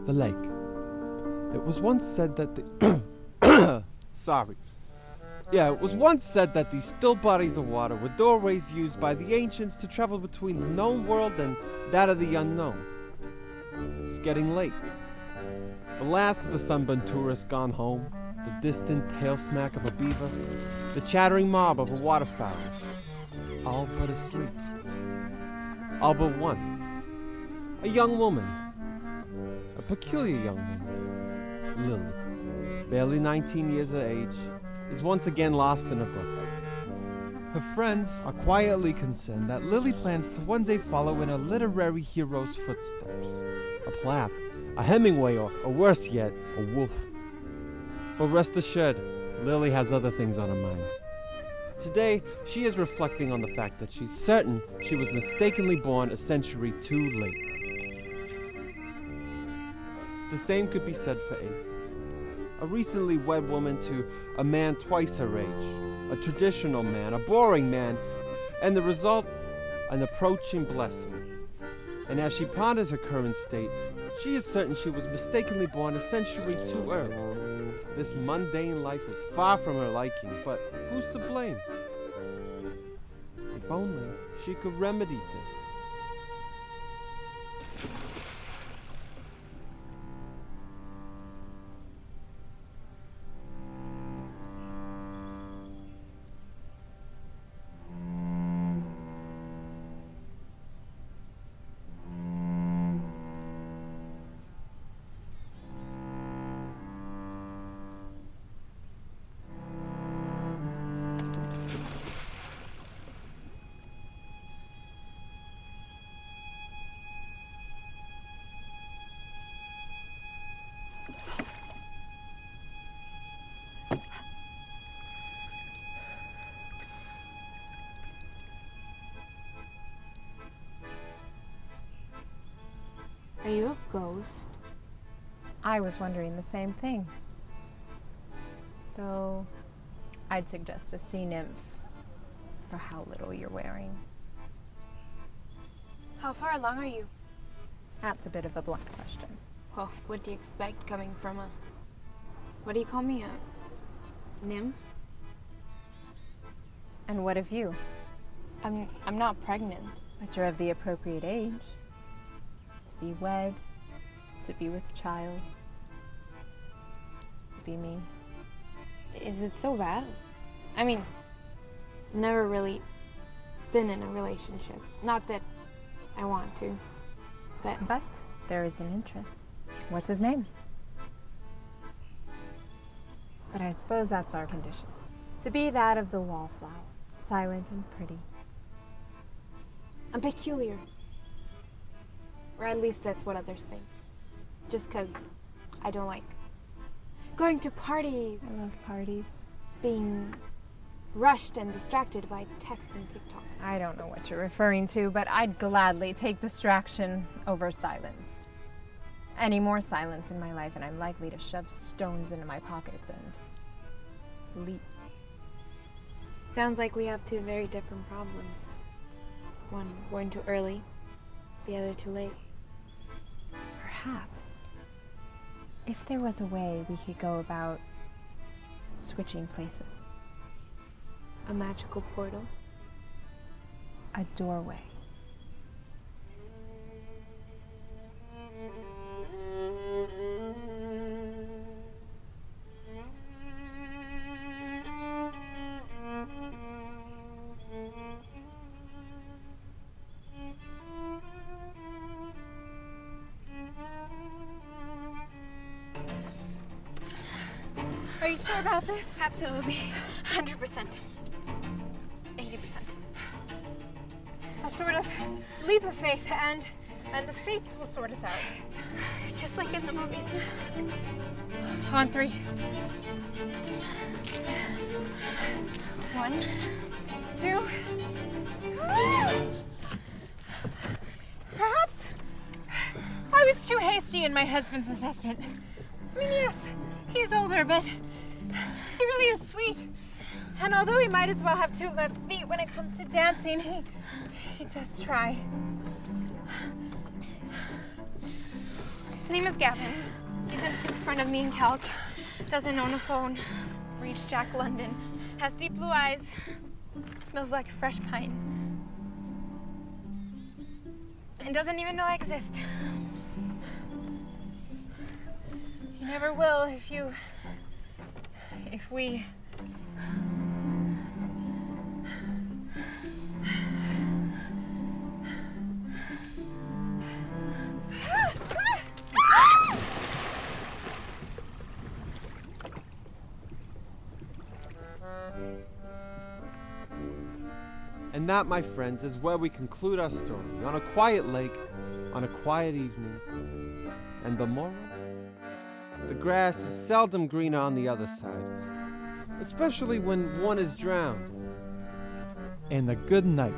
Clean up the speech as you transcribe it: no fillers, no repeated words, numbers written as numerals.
The lake. It was once said that the... Sorry. Yeah, it was once said that these still bodies of water were doorways used by the ancients to travel between the known world and that of the unknown. It's getting late. The last of the sunburned tourists gone home, the distant tail smack of a beaver, the chattering mob of a waterfowl, all but asleep. All but one. A young woman. A peculiar young woman. Lily, barely 19 years of age, is once again lost in a book. Her friends are quietly concerned that Lily plans to one day follow in a literary hero's footsteps. A Plath, a Hemingway, or worse yet, a Woolf. But rest assured, Lily has other things on her mind. Today, she is reflecting on the fact that she's certain she was mistakenly born a century too late. The same could be said for Eve, a recently wed woman to a man twice her age, a traditional man, a boring man, and the result, an approaching blessing. And as she ponders her current state, she is certain she was mistakenly born a century too early. This mundane life is far from her liking, but who's to blame? If only she could remedy this. Are you a ghost? I was wondering the same thing. Though, I'd suggest a sea nymph for how little you're wearing. How far along are you? That's a bit of a blunt question. Well, what do you expect coming from a... What do you call me, a nymph? And what of you? I'm not pregnant. But you're of the appropriate age. To be wed, to be with child, to be me. Is it so bad? I mean, never really been in a relationship. Not that I want to, but there is an interest. What's his name? But I suppose that's our condition. To be that of the wallflower, silent and pretty. I'm peculiar. Or at least that's what others think. Just 'cause I don't like going to parties. I love parties. Being rushed and distracted by texts and TikToks. I don't know what you're referring to, but I'd gladly take distraction over silence. Any more silence in my life and I'm likely to shove stones into my pockets and leap. Sounds like we have two very different problems. One born too early, the other too late. Perhaps, if there was a way we could go about switching places. A magical portal? A doorway. Are you sure about this? Absolutely. 100%. 80%. A sort of leap of faith, and the fates will sort us out. Just like in the movies. On 3. 1, 2. Perhaps I was too hasty in my husband's assessment. I mean, yes, he's older, but he really is sweet. And although he might as well have 2 left feet when it comes to dancing, he does try. Is name is Gavin. He sits in front of me in calc. Doesn't own a phone. Reads Jack London. Has deep blue eyes. Smells like a fresh pint. And doesn't even know I exist. You never will if we... And that, my friends, is where we conclude our story. On a quiet lake, on a quiet evening. And the moral? The grass is seldom greener on the other side, especially when one is drowned. And a good night.